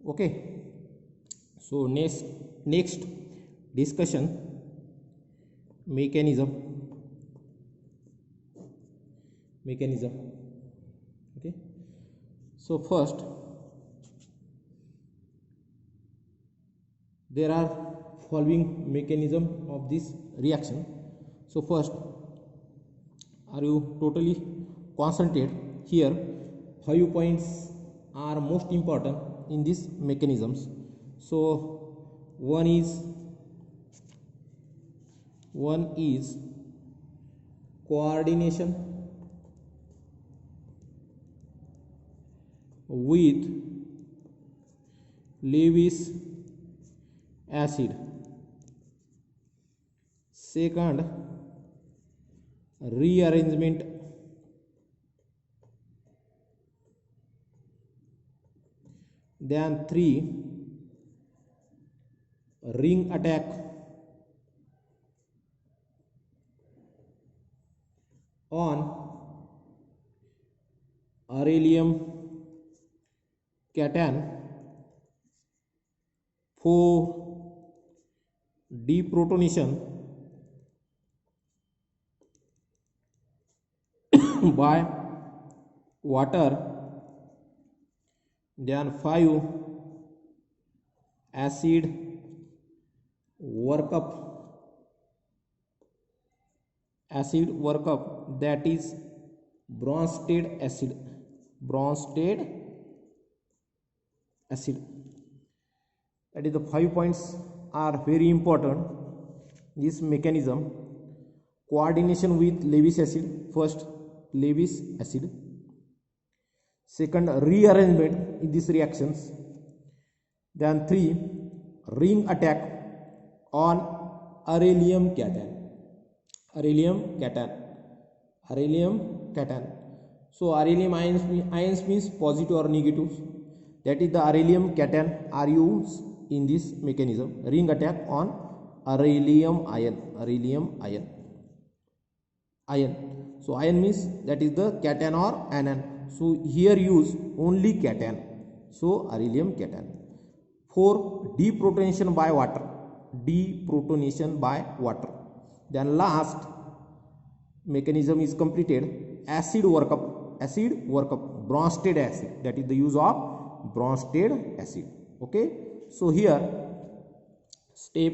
Okay, so next discussion, mechanism. Okay, so first there are following mechanism of this reaction. So first, are you totally concentrated here? 5 points are most important in these mechanisms. So one is coordination with Lewis acid. Second, rearrangement then 3, ring attack on beryllium cation. 4, deprotonation by water. Then 5, acid workup, that is Bronsted acid. That is the 5 points are very important. This mechanism, coordination with Lewis acid. First, Lewis acid. Second, rearrangement in these reactions. Then 3, ring attack on beryllium cation. So beryllium ions means positive or negative. That is the beryllium cation are used in this mechanism. Ring attack on beryllium ion. So ion means that is the cation or anion. So here use only cation. So beryllium cation. 4, deprotonation by water. Then last mechanism is completed. Acid workup, Bronsted acid. That is the use of Bronsted acid. Okay. So here step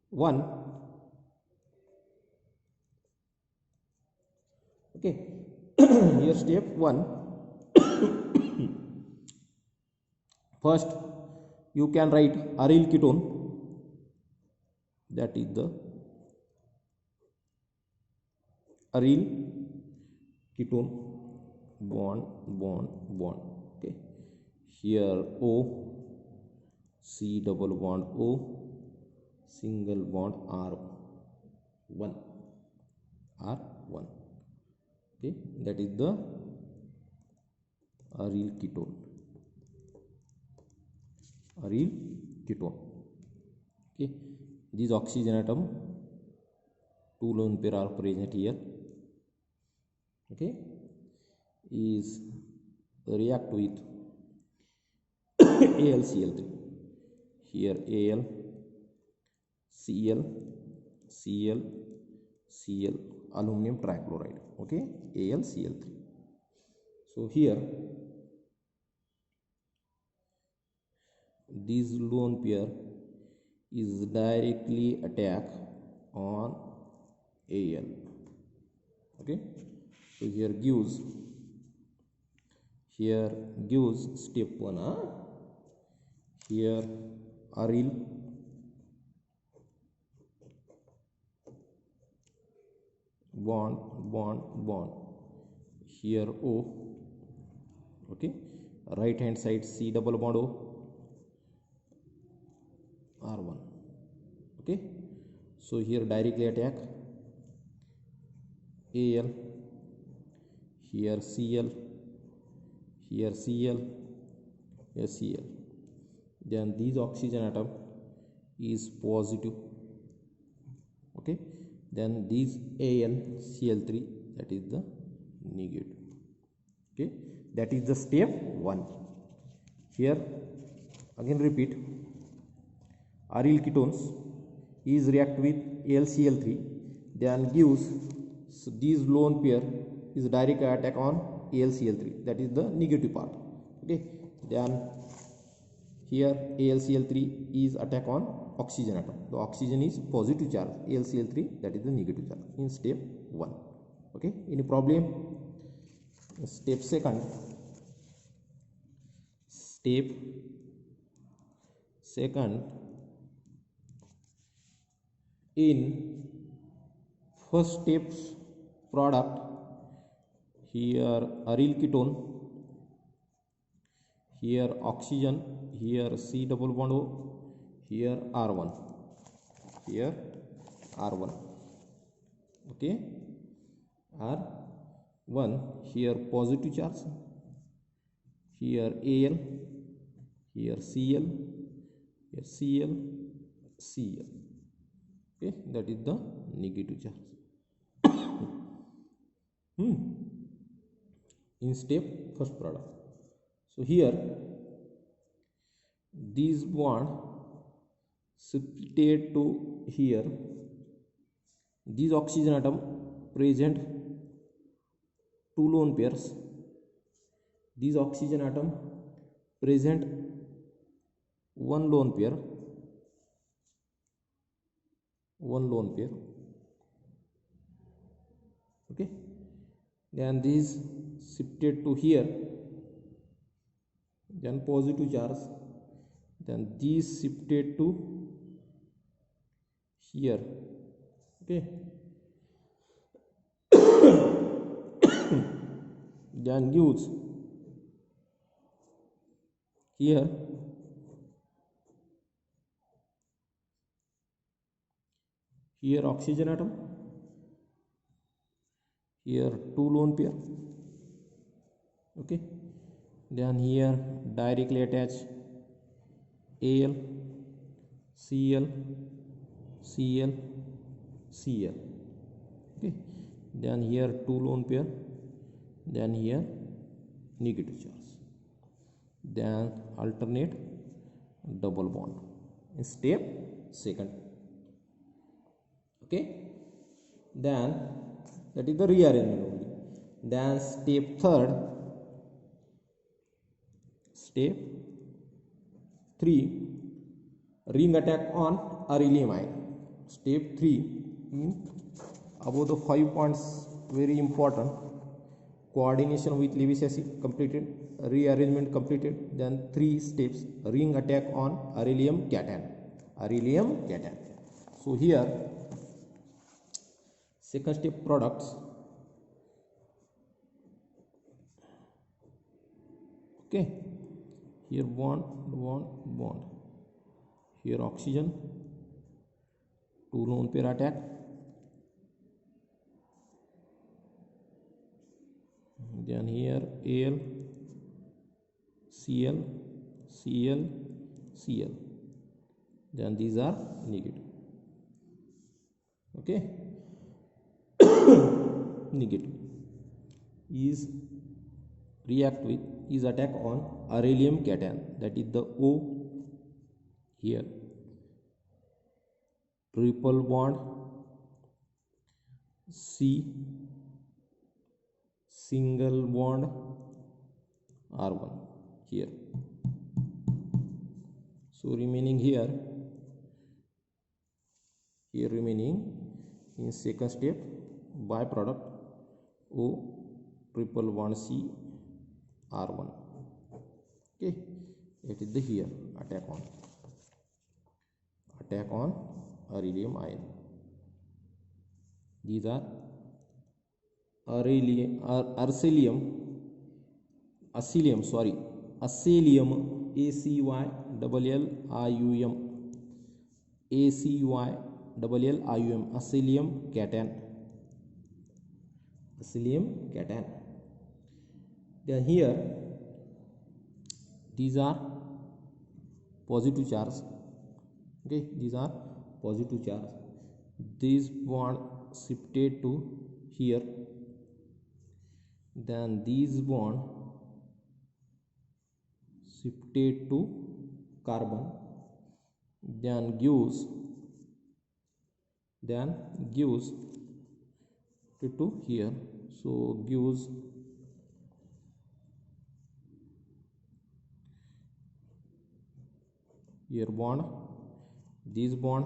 1. Okay. Here step 1. First, you can write aryl ketone. That is the aryl ketone, bond. Okay, here O, C double bond O, single bond R1. Okay, that is the aryl ketone. Okay, these oxygen atom 2 lone pair are present here. Okay, is react with AlCl3. Here Al, Cl, aluminum trichloride. Okay, AlCl3. So here this lone pair is directly attack on Al. Okay, so here gives step 1. Here aryl bond, here O. Okay, right hand side C double bond O, R1. Okay, so here directly attack Al, here Cl, here Cl, here Cl. Then this oxygen atom is positive. Okay, then this AlCl3, that is the negative. Okay, that is the step 1. Here again repeat, aryl ketones is react with AlCl3, then gives, so this lone pair is direct attack on AlCl3, that is the negative part. Okay, then here AlCl3 is attack on oxygen atom, the oxygen is positive charge, AlCl3 that is the negative charge in step 1. Okay, any problem? Step second, in first steps product, here aryl ketone, here oxygen, here C double bond O, here R1, here R1. Okay, R1, here positive charge, here Al, here Cl, here Cl, Cl. Okay, that is the negative charge. In step first product. So here these bond shifted to here, these oxygen atom present two lone pairs, these oxygen atom present one lone pair, okay, then these shifted to here, then positive charge, then these shifted to here. Okay, then gives here oxygen atom, here two lone pair. Okay, then here directly attach Al, Cl, Cl, Cl. Okay, then here two lone pair, then here negative charge, then alternate double bond in step second. Okay, then that is the rearrangement only. Then step third, step 3, ring attack on beryllium ion. Step 3, in above the 5 points, very important: coordination with Lewis acid completed, rearrangement completed, then 3 steps, ring attack on beryllium cation. So here second step products, okay, here bond, here oxygen, two lone pair attack, then here Al, Cl, Cl, Cl, then these are negative. Okay, negative is react with, is attack on beryllium cation, that is the O, here triple bond C, single bond R1 here. So remaining here remaining in second step byproduct O triple bond C R1. Okay, it is the here attack on beryllium ion. These are acylium, acylium, ACYLLIUM, acylium cation. Then here these are positive charge. Okay, these are positive charge. This bond shifted to here, then these bond shifted to carbon, then gives to here. So gives here bond, this bond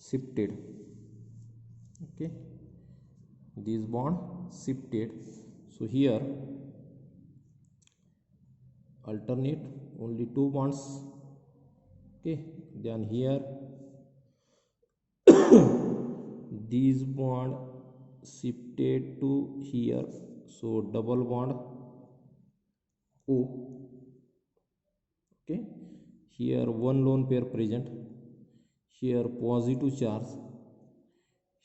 shifted, okay, this bond shifted. So here alternate only two bonds, okay, then here this bond shifted to here, so double bond O, okay, here one lone pair present, here positive charge,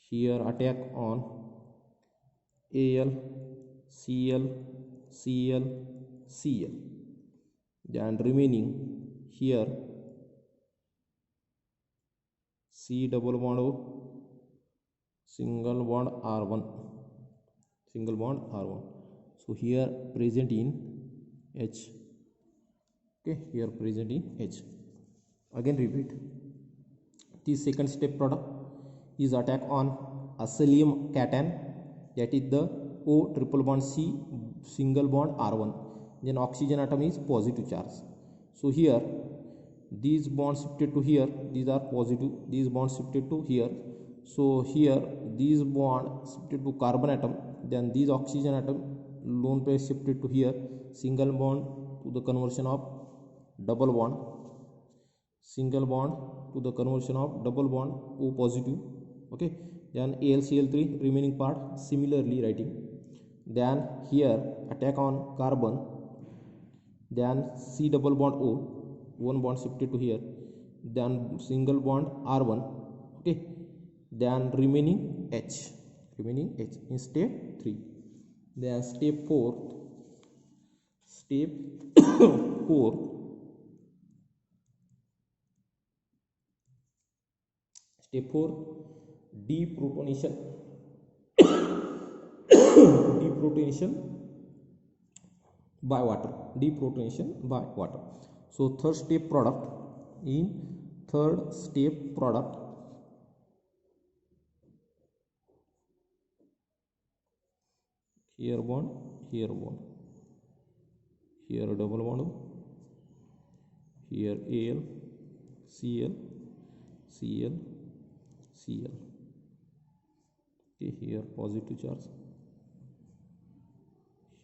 here attack on Al, Cl, Cl, Cl, then remaining here C double bond O, single bond R1, single bond R1. So here present in H, okay, here present in H. Again repeat, the second step product is attack on acylium cation, that is the O triple bond C single bond R1, then oxygen atom is positive charge. So here these bonds shifted to here, these are positive, these bonds shifted to here. So here these bond shifted to carbon atom, then these oxygen atom lone pair shifted to here, single bond to the conversion of double bond, single bond to the conversion of double bond O positive, okay, then AlCl3 remaining part similarly writing, then here attack on carbon, then C double bond O, one bond shifted to here, then single bond R1, okay, then remaining H in step 3. Then step 4 step 4 step 4 deprotonation deprotonation by water, deprotonation by water. So third step product here bond, here bond, here double bond, here Al, Cl, Cl, Cl, okay, here positive charge,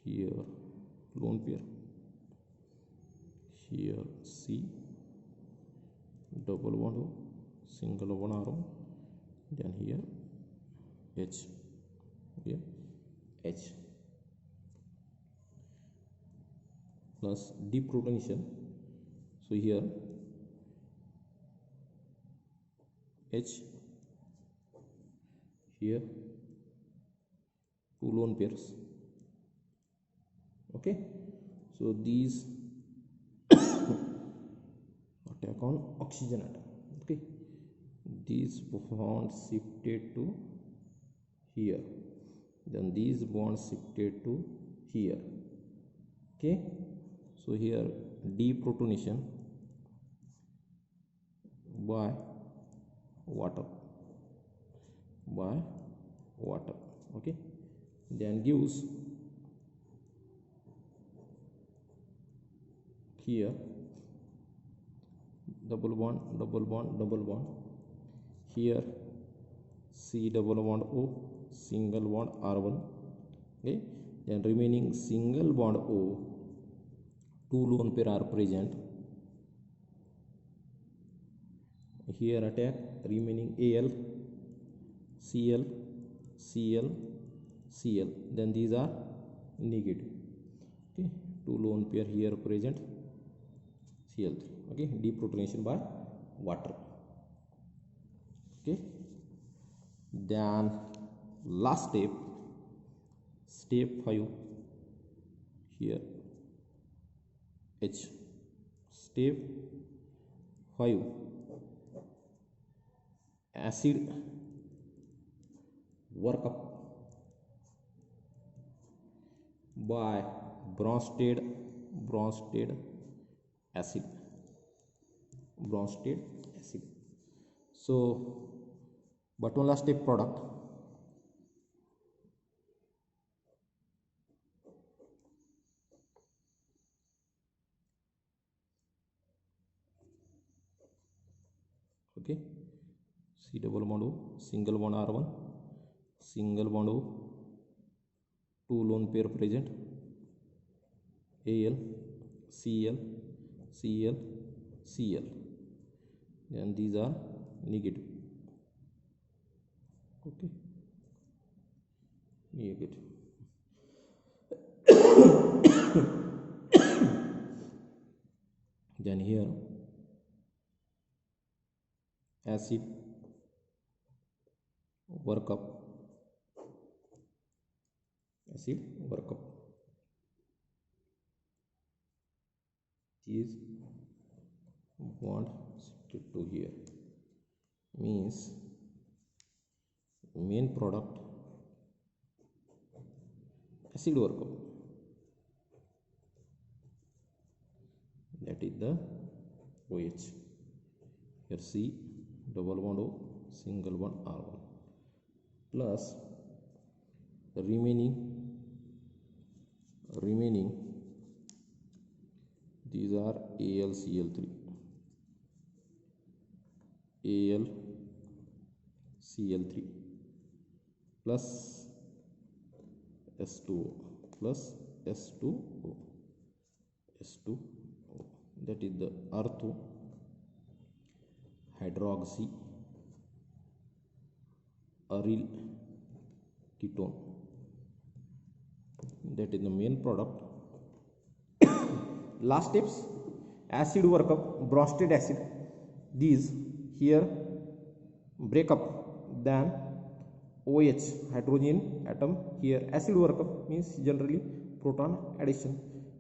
here lone pair, here C double bond O, single bond R1, then here H, here H plus deprotonation. So here H, here two lone pairs, okay. So these attack on oxygen atom, okay, these bonds shifted to here, then these bonds shifted to here, okay. So here deprotonation by water, okay, then gives here double bond, here C double bond O, single bond R1, okay, then remaining single bond O, two lone pair are present, here attack remaining Al, Cl, Cl, Cl, then these are negative, okay, two lone pair here present, Cl3, okay, deprotonation by water, okay. Then last step 5 here H, step 5 acid workup by Bronsted acid, Bronsted acid. So bottomless step product, okay, C double bond O, single bond R1, single bond O, two lone pair present, Al, Cl, Cl, Cl, and these are negative, okay, negative. Then here acid work up, acid work up, is bond shifted to here, means main product acid work up, that is the OH. Here C double bond O, single bond R1, plus remaining these are AlCl3, AlCl3 plus S2O plus S2O, S2O, that is the ortho hydroxy aryl ketone, that is the main product. Last steps, acid workup, Bronsted acid, these here break up, then OH hydrogen atom, here acid workup means generally proton addition,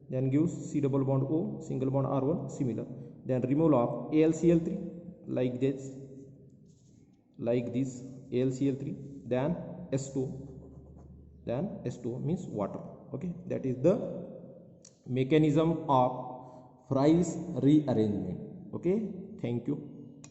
then gives C double bond O, single bond R1, similar, then removal of AlCl3 like this AlCl3, then S2, then S2 means water, okay. That is the mechanism of Fry's rearrangement, okay. Thank you.